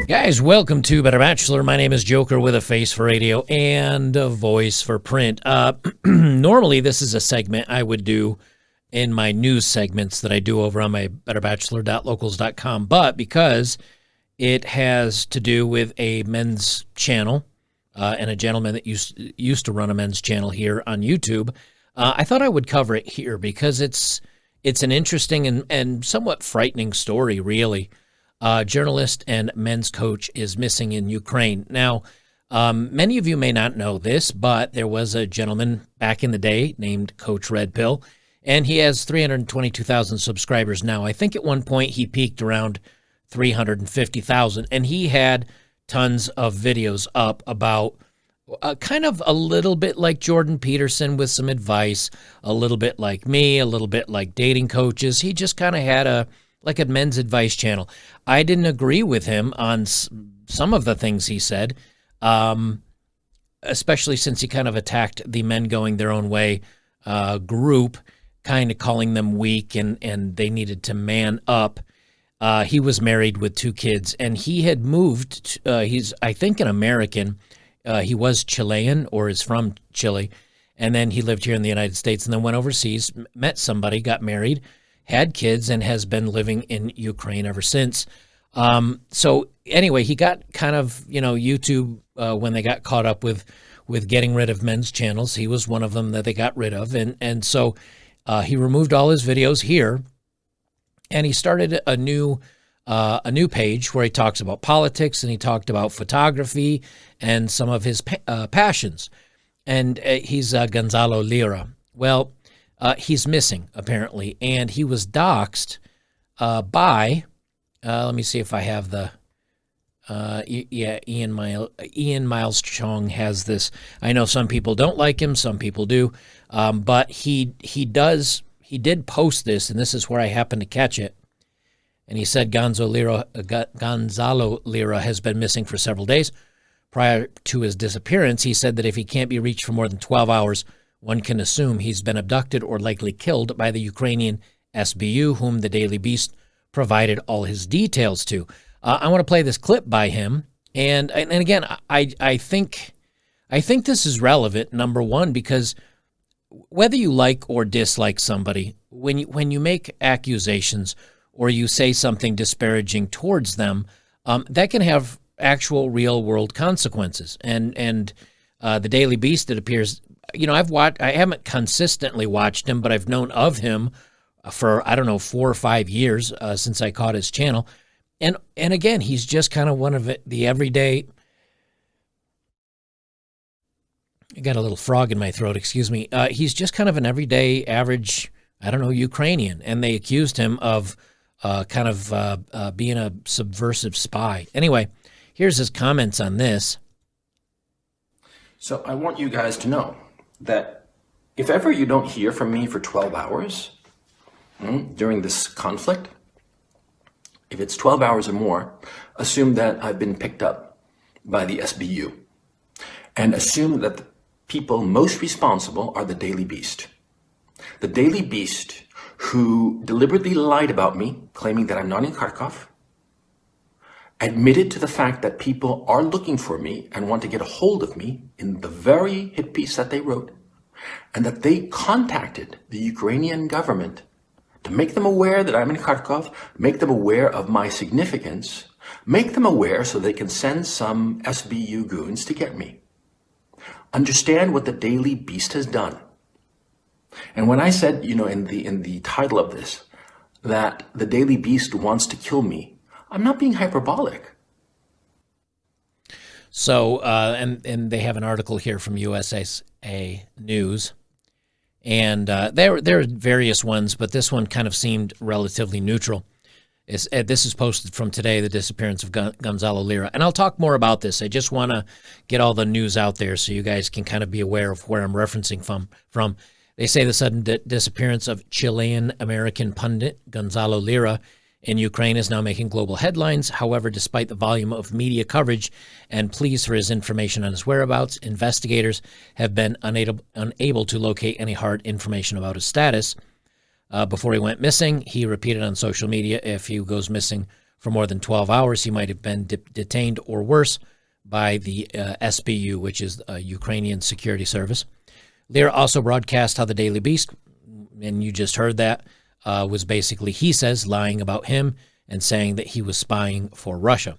Guys, welcome to Better Bachelor. My name is Joker with a face for radio and a voice for print. Normally, this is a segment I would do in my news segments that I do over on my betterbachelor.locals.com. But because it has to do with a men's channel and a gentleman that used to run a men's channel here on YouTube, I thought I would cover it here because it's an interesting and somewhat frightening story, really. Journalist and men's coach is missing in Ukraine. Now, many of you may not know this, but there was a gentleman back in the day named Coach Red Pill, and he has 322,000 subscribers now. I think at one point he peaked around 350,000, and he had tons of videos up about kind of a little bit like Jordan Peterson with some advice, a little bit like me, a little bit like dating coaches. He just kind of had a men's advice channel. I didn't agree with him on some of the things he said, especially since he kind of attacked the men going their own way group, kind of calling them weak and they needed to man up. He was married with 2 kids, and he had moved. He's, I think, an American. He was Chilean or is from Chile, and then he lived here in the United States and then went overseas, met somebody, got married, had kids, and has been living in Ukraine ever since. So anyway, he got kind of, YouTube, when they got caught up with getting rid of men's channels, he was one of them that they got rid of. And so he removed all his videos here, and he started a new page where he talks about politics, and he talked about photography and some of his passions. And he's Gonzalo Lira. Well, he's missing, apparently, and he was doxed by, let me see if I have the, Ian Miles Chong has this. I know some people don't like him, some people do, but he did post this, and this is where I happened to catch it. And he said Gonzalo Lira has been missing for several days. Prior to his disappearance, he said that if he can't be reached for more than 12 hours, one can assume he's been abducted or likely killed by the Ukrainian SBU, whom the Daily Beast provided all his details to. I want to play this clip by him, and again, I think this is relevant. Number one, because whether you like or dislike somebody, when you make accusations or you say something disparaging towards them, that can have actual real world consequences. And the Daily Beast, it appears. I haven't consistently watched him, but I've known of him for, 4 or 5 years since I caught his channel. And again, he's just kind of one of the everyday. I got a little frog in my throat, excuse me. He's just kind of an everyday, average, Ukrainian. And they accused him of being a subversive spy. Anyway, here's his comments on this. So I want you guys to know that if ever you don't hear from me for 12 hours during this conflict, if it's 12 hours or more, assume that I've been picked up by the SBU, and assume that the people most responsible are the Daily Beast. The Daily Beast, who deliberately lied about me, claiming that I'm not in Kharkov, admitted to the fact that people are looking for me and want to get a hold of me in the very hit piece that they wrote, and that they contacted the Ukrainian government to make them aware that I'm in Kharkov, make them aware of my significance, make them aware so they can send some SBU goons to get me. Understand what the Daily Beast has done. And when I said, in the title of this, that the Daily Beast wants to kill me, I'm not being hyperbolic. So, and they have an article here from USA News, and there are various ones, but this one kind of seemed relatively neutral. This is posted from today, the disappearance of Gonzalo Lira. And I'll talk more about this. I just want to get all the news out there so you guys can kind of be aware of where I'm referencing from. They say the sudden disappearance of Chilean-American pundit Gonzalo Lira in Ukraine is now making global headlines. However, despite the volume of media coverage and pleas for his information on his whereabouts, investigators have been unable to locate any hard information about his status. Before he went missing, he repeated on social media, if he goes missing for more than 12 hours. He might have been detained or worse by the SBU, which is a Ukrainian security service. Lira also broadcast how the Daily Beast, and you just heard that, was basically, he says, lying about him and saying that he was spying for Russia.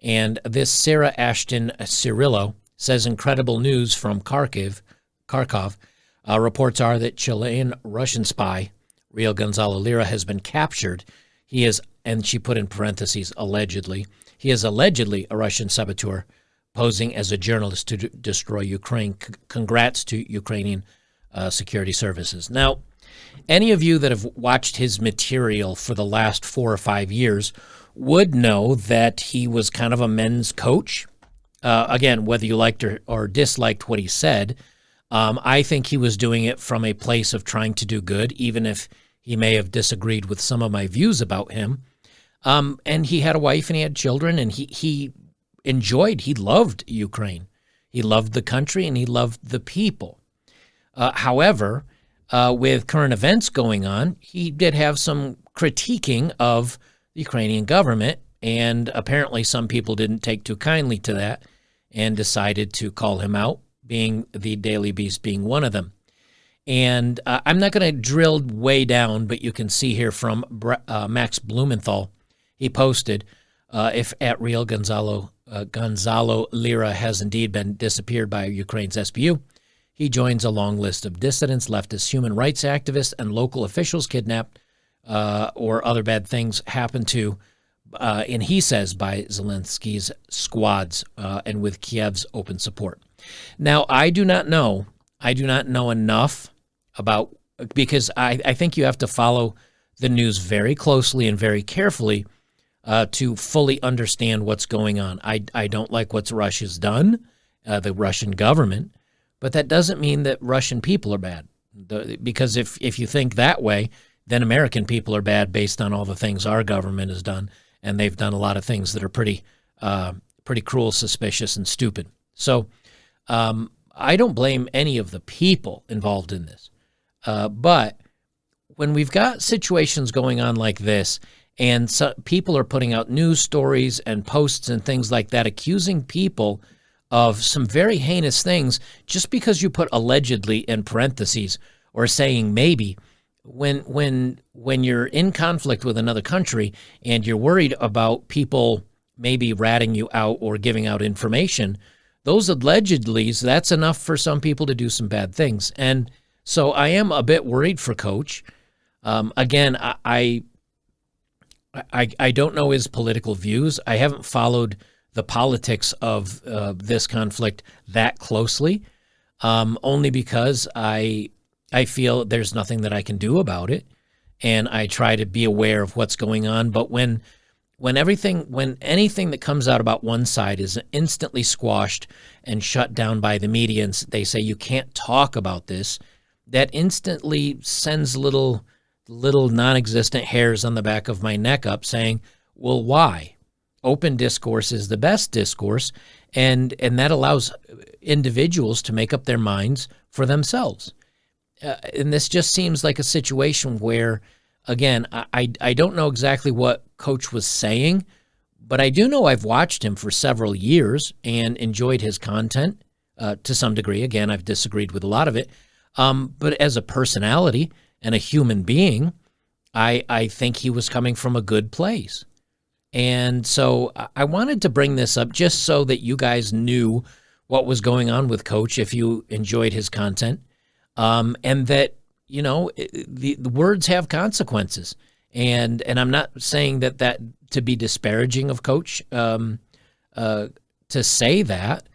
And this Sarah Ashton Cirillo says incredible news from Kharkov. Reports are that Chilean-Russian spy Real Gonzalo Lira has been captured. He is, and she put in parentheses, allegedly. He is allegedly a Russian saboteur posing as a journalist to destroy Ukraine. Congrats to Ukrainian security services. Now, any of you that have watched his material for the last 4 or 5 years would know that he was kind of a men's coach. Again, whether you liked or disliked what he said, I think he was doing it from a place of trying to do good, even if he may have disagreed with some of my views about him. And he had a wife and he had children, and he loved Ukraine. He loved the country and he loved the people. However, with current events going on, he did have some critiquing of the Ukrainian government, and apparently some people didn't take too kindly to that and decided to call him out, being the Daily Beast being one of them. And I'm not going to drill way down, but you can see here from Max Blumenthal, he posted, if at Real Gonzalo Lira has indeed been disappeared by Ukraine's SBU, he joins a long list of dissidents, leftist human rights activists, and local officials kidnapped or other bad things happen to, and he says, by Zelensky's squads and with Kiev's open support. Now, I do not know enough about, because I think you have to follow the news very closely and very carefully to fully understand what's going on. I don't like what Russia's done, the Russian government, but that doesn't mean that Russian people are bad. Because if you think that way, then American people are bad based on all the things our government has done, and they've done a lot of things that are pretty cruel, suspicious, and stupid. So I don't blame any of the people involved in this. But when we've got situations going on like this, and people are putting out news stories and posts and things like that, accusing people of some very heinous things just because you put allegedly in parentheses or saying maybe, when you're in conflict with another country and you're worried about people maybe ratting you out or giving out information, those allegedlys, that's enough for some people to do some bad things. And so I am a bit worried for Coach. Again, I don't know his political views. I haven't followed the politics of this conflict that closely, only because I feel there's nothing that I can do about it, and I try to be aware of what's going on. But when anything that comes out about one side is instantly squashed and shut down by the media, and they say you can't talk about this, that instantly sends little non-existent hairs on the back of my neck up, saying, well, why? Open discourse is the best discourse, and that allows individuals to make up their minds for themselves. And this just seems like a situation where, again, I don't know exactly what Coach was saying, but I do know I've watched him for several years and enjoyed his content to some degree. Again, I've disagreed with a lot of it. But as a personality and a human being, I think he was coming from a good place. And so I wanted to bring this up just so that you guys knew what was going on with Coach if you enjoyed his content, and that, you know, the words have consequences. And I'm not saying that to be disparaging of Coach to say that,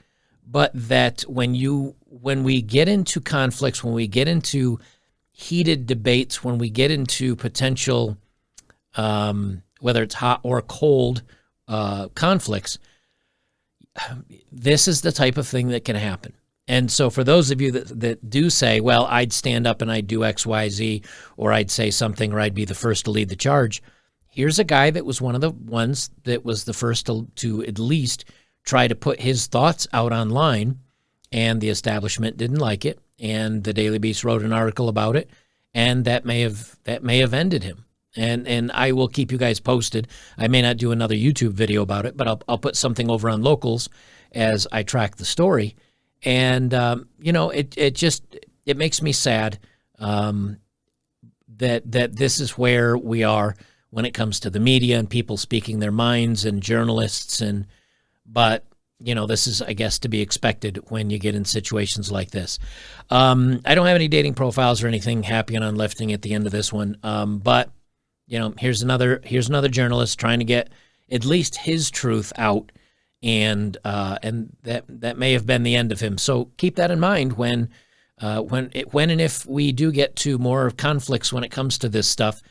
but that when we get into conflicts, when we get into heated debates, when we get into potential whether it's hot or cold conflicts, this is the type of thing that can happen. And so for those of you that do say, well, I'd stand up and I'd do X, Y, Z, or I'd say something, or I'd be the first to lead the charge, here's a guy that was one of the ones that was the first to at least try to put his thoughts out online, and the establishment didn't like it, and the Daily Beast wrote an article about it, and that may have ended him. and I will keep you guys posted. I may not do another YouTube video about it, but I'll put something over on Locals as I track the story. And it makes me sad that this is where we are when it comes to the media and people speaking their minds and journalists. But this is, I guess, to be expected when you get in situations like this. I don't have any dating profiles or anything happy and unlifting at the end of this one. But here's another journalist trying to get at least his truth out, and that may have been the end of him. So keep that in mind when and if we do get to more conflicts when it comes to this stuff.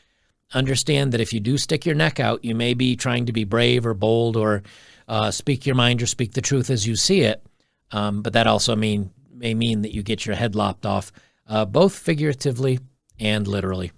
Understand that if you do stick your neck out, you may be trying to be brave or bold or speak your mind or speak the truth as you see it. But that also may mean that you get your head lopped off, both figuratively and literally.